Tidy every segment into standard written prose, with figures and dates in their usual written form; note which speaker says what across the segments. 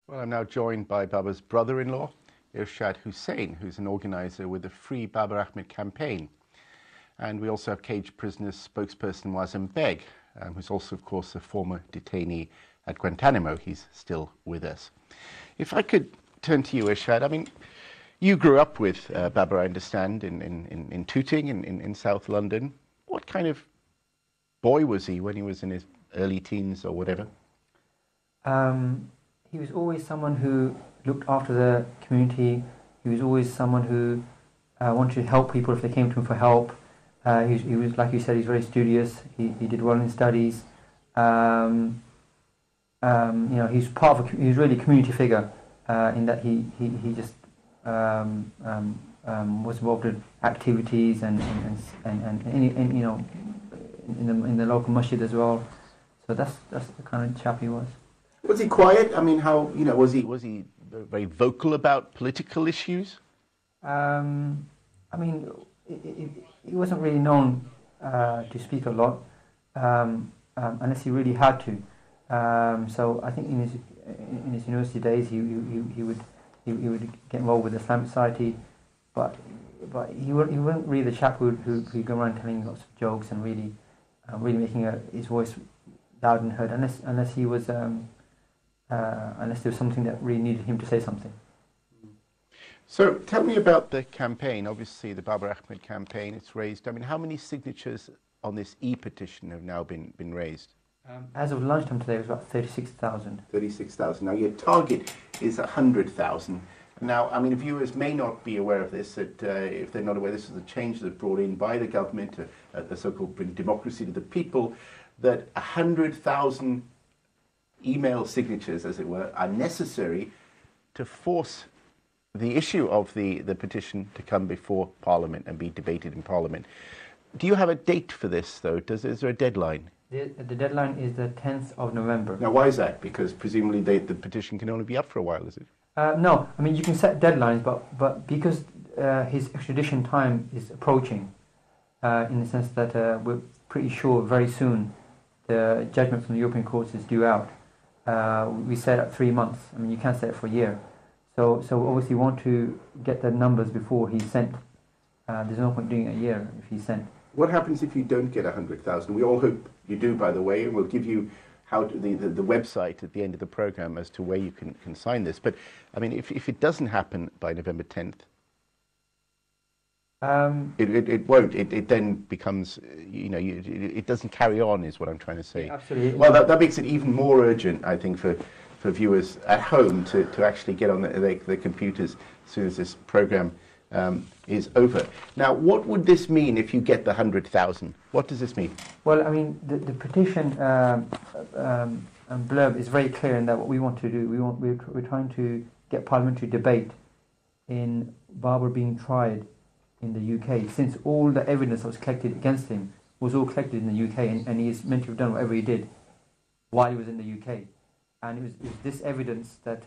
Speaker 1: Well, I'm now joined by Babar's brother-in-law, Irshad Hussain, who's an organizer with the Free Babar Ahmad campaign. And we also have caged prisoners spokesperson Wazem Beg, who's also, of course, a former detainee at Guantanamo. He's still with us. If I could turn to you, Irshad, I mean, you grew up with Babar, I understand, in Tooting, in South London. What kind of boy was he when he was in his early teens or whatever?
Speaker 2: He was always someone who looked after the community. He was always someone who wanted to help people if they came to him for help. He was, like you said, he's very studious. He did well in studies. You know, he's part of he's really a community figure in that he just was involved in activities and you know, in the local masjid as well. So that's the kind of chap he was.
Speaker 1: Was he quiet? I mean, how, you know, was he very vocal about political issues?
Speaker 2: I mean, he wasn't really known to speak a lot unless he really had to. So I think in his university days he would get involved with the Islamic Society, but he wasn't really the chap who'd go around telling lots of jokes and really making his voice loud and heard, unless he was. Unless there was something that really needed him to say something.
Speaker 1: So tell me about the campaign. Obviously, the Babar Ahmad campaign, it's raised. I mean, how many signatures on this e-petition have now been raised?
Speaker 2: As of lunchtime today, it was about 36,000.
Speaker 1: 36,000. Now, your target is 100,000. Now, I mean, viewers may not be aware of this, that if they're not aware, this is a change that's brought in by the government, the so-called bring democracy to the people, that 100,000 email signatures, as it were, are necessary to force the issue of the petition to come before Parliament and be debated in Parliament. Do you have a date for this, though? Is there a deadline?
Speaker 2: The deadline is the 10th of November.
Speaker 1: Now, why is that? Because presumably the petition can only be up for a while, is it?
Speaker 2: No, I mean, you can set deadlines, but because his extradition time is approaching, in the sense that we're pretty sure very soon the judgment from the European courts is due out. We set up 3 months. I mean, you can't set it for a year. So obviously we want to get the numbers before he's sent. There's no point doing it a year if he's sent.
Speaker 1: What happens if you don't get 100,000? We all hope you do, by the way, and we'll give you the website at the end of the program as to where you can sign this. But, I mean, if it doesn't happen by November 10th, it won't. It then becomes, you know, it doesn't carry on, is what I'm trying to say.
Speaker 2: Yeah, absolutely.
Speaker 1: Well, that makes it even more urgent, I think, for viewers at home to actually get on their computers as soon as this program is over. Now, what would this mean if you get the 100,000? What does this mean?
Speaker 2: Well, I mean, the petition blurb is very clear in that what we want to do, we're trying to get parliamentary debate in Babar being tried in the UK, since all the evidence that was collected against him was all collected in the UK, and he is meant to have done whatever he did while he was in the UK. And it was this evidence that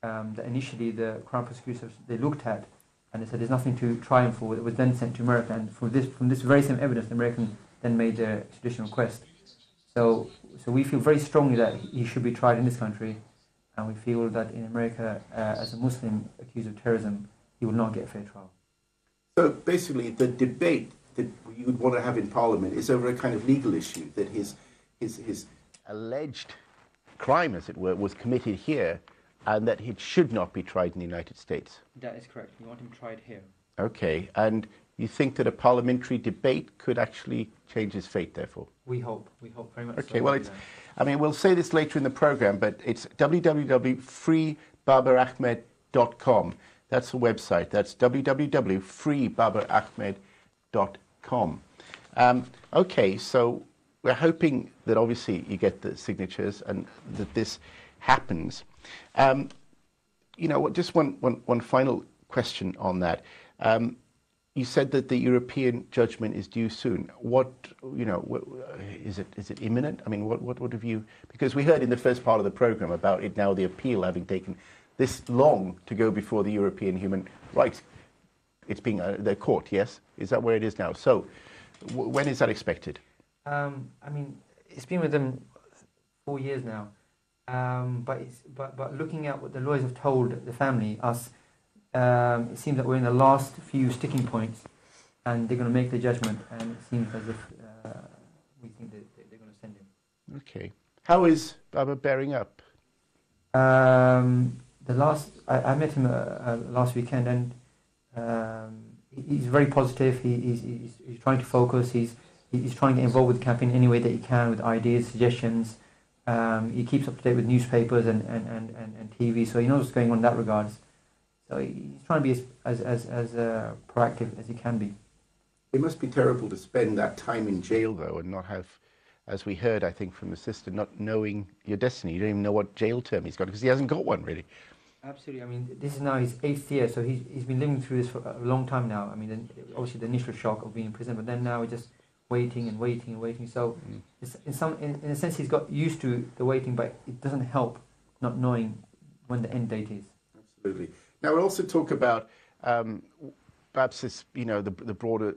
Speaker 2: that initially the Crown prosecutors, they looked at, and they said there's nothing to try him for. It was then sent to America, and from this very same evidence, the American then made their extradition request. So we feel very strongly that he should be tried in this country, and we feel that in America, as a Muslim accused of terrorism, he will not get a fair trial.
Speaker 1: So basically, the debate that you would want to have in Parliament is over a kind of legal issue, that his alleged crime, as it were, was committed here, and that it should not be tried in the United States.
Speaker 2: That is correct. We want him tried here.
Speaker 1: Okay, and you think that a parliamentary debate could actually change his fate, therefore?
Speaker 2: We hope very much.
Speaker 1: Okay,
Speaker 2: so.
Speaker 1: well, I mean, we'll say this later in the program, but it's www.freebabarahmad.com. That's the website. That's www.freebabarahmad.com. Okay, so we're hoping that obviously you get the signatures and that this happens. You know, just one final question on that. You said that the European judgment is due soon. What, you know, is it imminent? I mean, what have you? Because we heard in the first part of the program about it now, the appeal having taken this long to go before the European Human Rights. It's being their court, yes? Is that where it is now? So, when is that expected?
Speaker 2: I mean, it's been with them 4 years now. But looking at what the lawyers have told the family, us, it seems that we're in the last few sticking points, and they're going to make the judgment, and it seems as if we think that they're going to send him.
Speaker 1: Okay. How is Babar bearing up?
Speaker 2: I met him last weekend, and he's very positive. He's trying to focus. He's trying to get involved with the campaign any way that he can, with ideas, suggestions. He keeps up to date with newspapers and TV, so he knows what's going on in that regards. So he's trying to be as proactive as he can be.
Speaker 1: It must be terrible to spend that time in jail, though, and not have, as we heard, I think, from the sister, not knowing your destiny. You don't even know what jail term he's got, because he hasn't got one, really.
Speaker 2: Absolutely. I mean, this is now his 8th year, so he's been living through this for a long time now. I mean, obviously the initial shock of being in prison, but then now we're just waiting and waiting and waiting. So in a sense, he's got used to the waiting, but it doesn't help not knowing when the end date is.
Speaker 1: Absolutely. Now, we'll also talk about perhaps this, the broader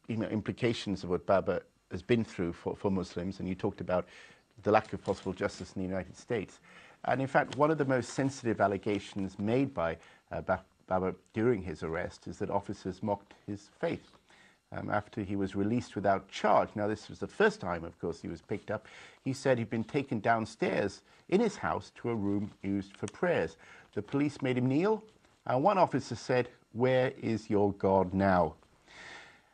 Speaker 1: implications of what Babar has been through for Muslims, and you talked about the lack of possible justice in the United States. And in fact, one of the most sensitive allegations made by Babar during his arrest is that officers mocked his faith after he was released without charge. Now, this was the first time, of course, he was picked up. He said he'd been taken downstairs in his house to a room used for prayers. The police made him kneel, and one officer said, "Where is your God now?"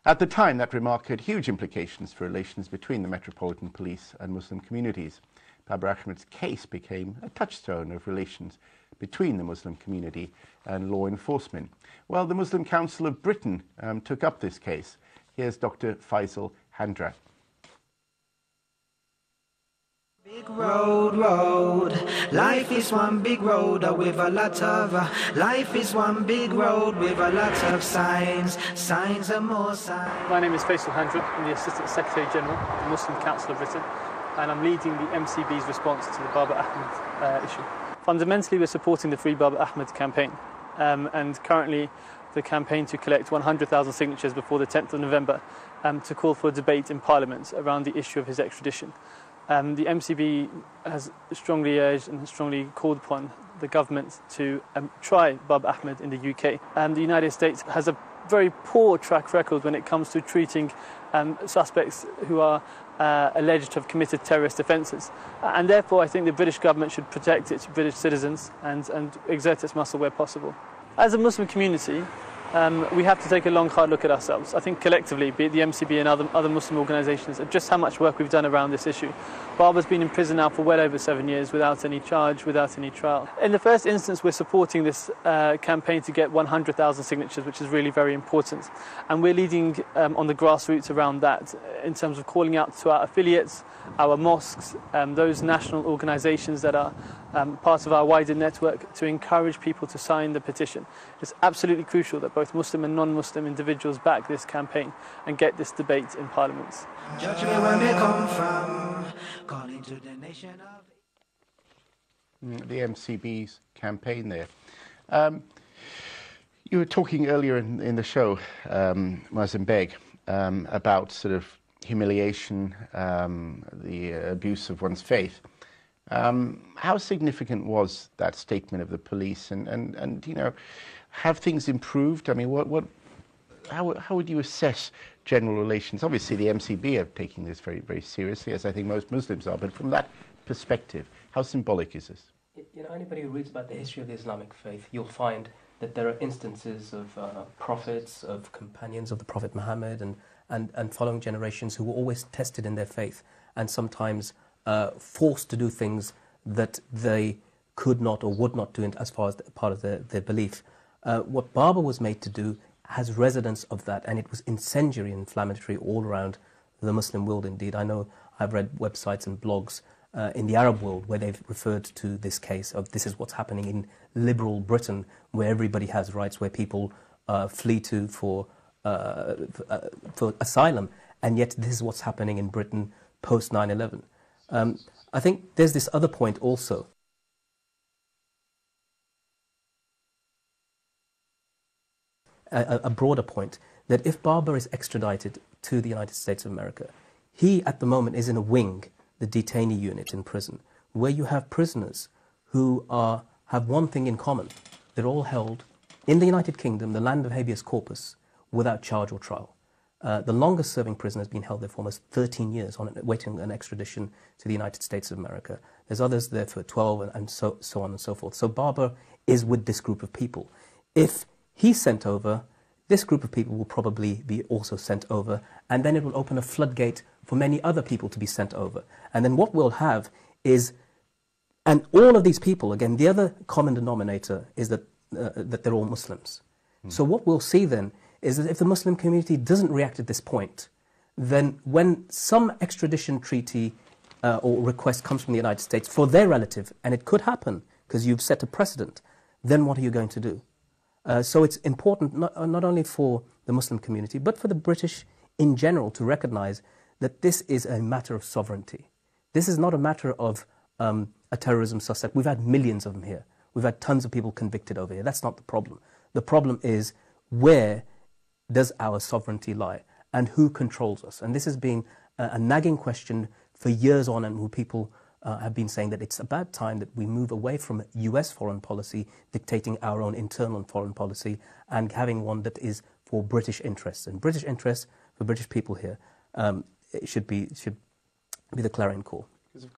Speaker 1: At the time, that remark had huge implications for relations between the Metropolitan Police and Muslim communities. Babar Ahmad's case became a touchstone of relations between the Muslim community and law enforcement. Well, the Muslim Council of Britain took up this case. Here's Dr. Faisal Handrat.
Speaker 3: Big road, life is one big road with a lot of, life is one big road with a lot of signs and more signs.
Speaker 4: My name is Faisal Handrat. I'm the Assistant Secretary General of the Muslim Council of Britain, and I'm leading the MCB's response to the Babar Ahmad issue. Fundamentally, we're supporting the Free Babar Ahmad campaign, and currently the campaign to collect 100,000 signatures before the 10th of November to call for a debate in Parliament around the issue of his extradition. The MCB has strongly urged and strongly called upon the government to try Babar Ahmad in the UK. The United States has a very poor track record when it comes to treating suspects who are alleged to have committed terrorist offences. And therefore, I think the British government should protect its British citizens and exert its muscle where possible. As a Muslim community, we have to take a long, hard look at ourselves. I think collectively, be it the MCB and other Muslim organisations, of just how much work we've done around this issue. Babar's been in prison now for well over 7 years without any charge, without any trial. In the first instance, we're supporting this campaign to get 100,000 signatures, which is really very important. And we're leading on the grassroots around that in terms of calling out to our affiliates, our mosques, those national organisations that are part of our wider network, to encourage people to sign the petition. It's absolutely crucial that both Muslim and non-Muslim individuals back this campaign and get this debate in Parliament.
Speaker 3: Judge me where they come from, calling to the nation of...
Speaker 1: The MCB's campaign there. You were talking earlier in the show, Mazin Beg, about sort of humiliation, the abuse of one's faith. How significant was that statement of the police, and have things improved? I mean, how would you assess general relations? Obviously, the MCB are taking this very, very seriously, as I think most Muslims are. But from that perspective, how symbolic is this?
Speaker 5: Anybody who reads about the history of the Islamic faith, you'll find that there are instances of prophets, of companions of the Prophet Muhammad, and following generations who were always tested in their faith, and sometimes forced to do things that they could not or would not do as far as part of their belief. What Babar was made to do has resonance of that, and it was incendiary and inflammatory all around the Muslim world indeed. I know I've read websites and blogs in the Arab world where they've referred to this case of this is what's happening in liberal Britain, where everybody has rights, where people flee to for asylum, and yet this is what's happening in Britain post 9/11. I think there's this other point also. A broader point, that if Babar is extradited to the United States of America, he at the moment is in a wing, the detainee unit in prison, where you have prisoners who have one thing in common. They're all held in the United Kingdom, the land of habeas corpus, without charge or trial. The longest serving prisoner has been held there for almost 13 years, waiting an extradition to the United States of America. There's others there for 12 and so on and so forth. So Babar is with this group of people. If he's sent over, this group of people will probably be also sent over, and then it will open a floodgate for many other people to be sent over. And then what we'll have is, and all of these people, again, the other common denominator is that they're all Muslims. So what we'll see then is that if the Muslim community doesn't react at this point, then when some extradition treaty or request comes from the United States for their relative, and it could happen because you've set a precedent, then what are you going to do? So it's important not only for the Muslim community, but for the British in general to recognize that this is a matter of sovereignty. This is not a matter of a terrorism suspect. We've had millions of them here. We've had tons of people convicted over here. That's not the problem. The problem is, where does our sovereignty lie, and who controls us? And this has been a nagging question for years on, and where people have been saying that it's about time that we move away from US foreign policy dictating our own internal foreign policy, and having one that is for British interests. And British interests for British people here it should be the clarion call.